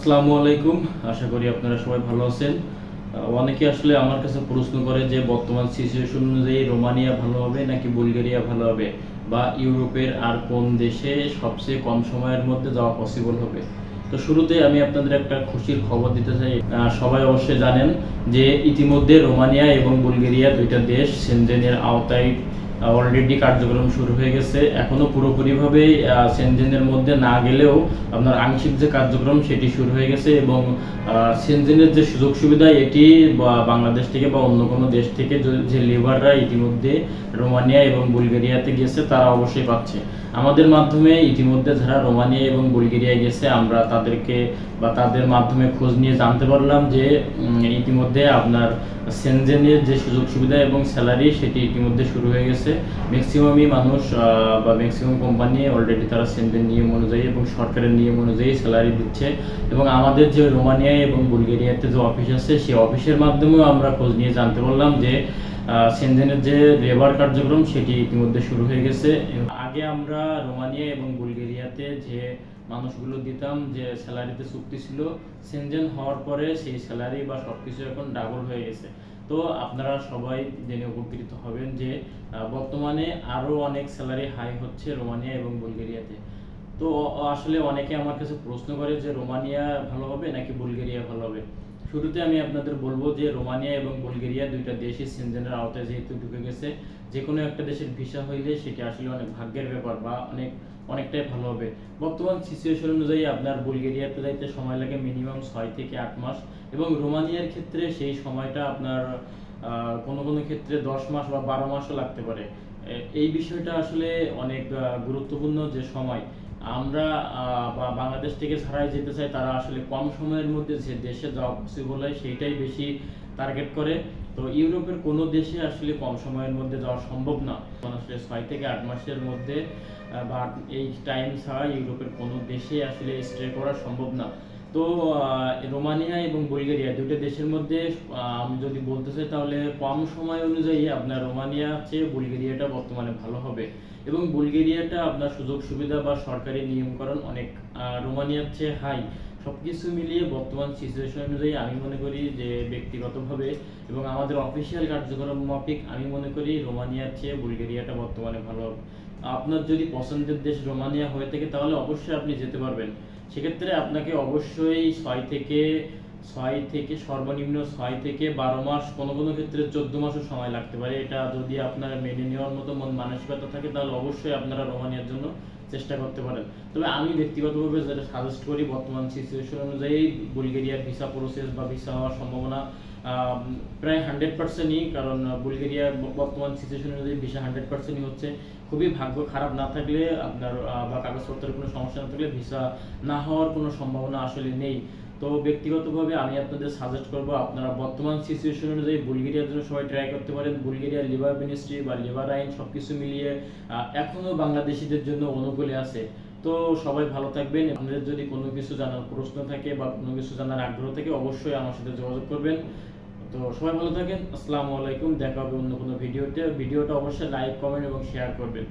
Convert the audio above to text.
আসসালামু আলাইকুম। আশা করি আপনারা সবাই ভালো আছেন। অনেকে আসলে আমার কাছে প্রশ্ন করে যে বর্তমান সিচুয়েশন অনুযায়ী রোমানিয়া ভালো হবে নাকি বুলগেরিয়া ভালো হবে, বা ইউরোপের আর কোন দেশে সবচেয়ে কম সময়ের মধ্যে যাওয়া পসিবল হবে। তো শুরুতে আমি আপনাদের একটা খুশির খবর দিতে চাই। সবাই অবশ্যই জানেন যে ইতিমধ্যে রোমানিয়া এবং বুলগেরিয়া দুইটা দেশ সেনজেনের আওতায় অলরেডি কার্যক্রম শুরু হয়ে গেছে। এখনো পুরোপুরিভাবে সেনজেনের মধ্যে না গেলেও আপনার আংশিক যে কার্যক্রম সেটি শুরু হয়ে গেছে, এবং সেনজেনের যে সুযোগ সুবিধা এটি বাংলাদেশ থেকে বা অন্য কোনো দেশ থেকে যে লেবাররা ইতিমধ্যে রোমানিয়া এবং বুলগেরিয়াতে গেছে তারা অবশ্যই পাচ্ছে। আমাদের মাধ্যমে ইতিমধ্যে যারা রোমানিয়া এবং বুলগেরিয়ায় গেছে আমরা তাদেরকে বা তাদের মাধ্যমে খোঁজ নিয়ে জানতে পারলাম যে ইতিমধ্যে আপনার সেনজেনের যে সুযোগ সুবিধা এবং স্যালারি সেটি ইতিমধ্যে শুরু হয়ে গেছে। ম্যাক্সিমামই মানুষ বা ম্যাক্সিমাম কোম্পানি অলরেডি তারা সেনজেন নিয়ম অনুযায়ী এবং সরকারের নিয়ম অনুযায়ী স্যালারি দিচ্ছে, এবং আমাদের যে রোমানিয়া এবং বুলগেরিয়াতে যে অফিস আছে সেই অফিসের মাধ্যমেও আমরা খোঁজ নিয়ে জানতে পারলাম যে সেনজেনের যে লেবার কার্যক্রম সেটি ইতিমধ্যে শুরু হয়ে গেছে। আগে আমরা রোমানিয়া এবং বুলগেরিয়াতে যে মানুষগুলো দিতাম যে স্যালারিতে চুক্তি ছিল, সেনজেন হওয়ার পরে সেই স্যালারি বা সবকিছু এখন ডাবল হয়ে গেছে। তো আপনারা সবাই জেনে উপকৃত হবেন যে বর্তমানে আরও অনেক স্যালারি হাই হচ্ছে রোমানিয়া এবং বুলগেরিয়াতে। তো আসলে অনেকে আমার কাছে প্রশ্ন করে যে রোমানিয়া ভালো হবে নাকি বুলগেরিয়া ভালো হবে। শুরুতে আমি আপনাদের বলবো যে রোমানিয়া এবং বুলগেরিয়া দুইটা দেশই সেনজেনের আওতায় যেহেতু ঢুকে গেছে, যে কোনো একটা দেশের ভিসা হইলে সেটি আসলে অনেক ভাগ্যের ব্যাপার বা অনেকটাই ভালো হবে। বর্তমান সিচুয়েশন অনুযায়ী আপনার বুলগেরিয়াতে যাইতে সময় লাগে মিনিমাম 6 থেকে 8 মাস, এবং রোমানিয়ার ক্ষেত্রে সেই সময়টা আপনার কোনো কোনো ক্ষেত্রে 10 মাস বা 12 মাসও লাগতে পারে। এই বিষয়টা আসলে অনেক গুরুত্বপূর্ণ যে সময় আমরা বা বাংলাদেশ থেকে ছাড়াই যেতে চাই তারা আসলে কম সময়ের মধ্যে যে দেশে যাওয়া পসিবল হয় সেইটাই বেশি টার্গেট করে। তো ইউরোপের কোনো দেশে আসলে কম সময়ের মধ্যে যাওয়া সম্ভব না, আসলে 6 থেকে 8 মাসের মধ্যে বা এই টাইম ছাড়া ইউরোপের কোনো দেশে আসলে স্টে করা সম্ভব না। তো রোমানিয়া এবং বুলগেরিয়া দুটো দেশের মধ্যে আমি যদি বলতে চাই তাহলে কম সময় অনুযায়ী আপনার রোমানিয়া চেয়ে বুলগেরিয়াটা বর্তমানে ভালো হবে, এবং বুলগেরিয়াটা আপনার সুযোগ সুবিধা বা সরকারি নিয়মকরণ অনেক রোমানিয়ার চেয়ে হাই। সবকিছু মিলিয়ে বর্তমান সিচুয়েশন অনুযায়ী আমি মনে করি যে ব্যক্তিগতভাবে এবং আমাদের অফিসিয়াল কার্যক্রম মাফিক আমি মনে করি রোমানিয়ার চেয়ে বুলগেরিয়াটা বর্তমানে ভালো হবে। আপনার যদি পছন্দের দেশ রোমানিয়া হয়ে থাকে তাহলে অবশ্যই আপনি যেতে পারবেন। সেক্ষেত্রে আপনাকে অবশ্যই 6 থেকে সর্বনিম্ন 6 থেকে 12 মাস, কোনো কোনো ক্ষেত্রে 14 মাসও সময় লাগতে পারে। এটা যদি আপনার মেনে নেওয়ার মতো মন মানসিকতা থাকে তাহলে অবশ্যই আপনারা রোমানিয়ার জন্য চেষ্টা করতে পারেন। তবে আমি ব্যক্তিগতভাবে যেটা সাজেস্ট করি বর্তমান সিচুয়েশন অনুযায়ী বুলগেরিয়ার ভিসা প্রসেস বা ভিসা হওয়ার সম্ভাবনা প্রায় 100%ই, কারণ বুলগেরিয়ার বর্তমান সিচুয়েশন অনুযায়ী ভিসা 100%ই হচ্ছে। খুবই ভাগ্য খারাপ না থাকলে আপনার বা কাগজপত্রের কোনো সমস্যা না থাকলে ভিসা না হওয়ার কোনো সম্ভাবনা আসলে নেই। তো ব্যক্তিগতভাবে আমি আপনাদের সাজেস্ট করব আপনারা বর্তমান সিচুয়েশন অনুযায়ী বুলগেরিয়ার জন্য সবাই ট্রাই করতে পারেন। বুলগেরিয়ার লিভার মিনিস্ট্রি বা লিভার আইন সবকিছু মিলিয়ে এখনো বাংলাদেশিদের জন্য অনুকূলে আছে। তো সবাই ভালো থাকবেন। আপনাদের যদি কোনো কিছু জানার প্রশ্ন থাকে বা কোনো কিছু জানার আগ্রহ থাকে অবশ্যই আমার সাথে যোগাযোগ করবেন। তো সবাই ভালো থাকেন। আসসালামু আলাইকুম। দেখা হবে অন্য কোনো ভিডিওতে। ভিডিওটা অবশ্যই লাইক, কমেন্ট এবং শেয়ার করবেন।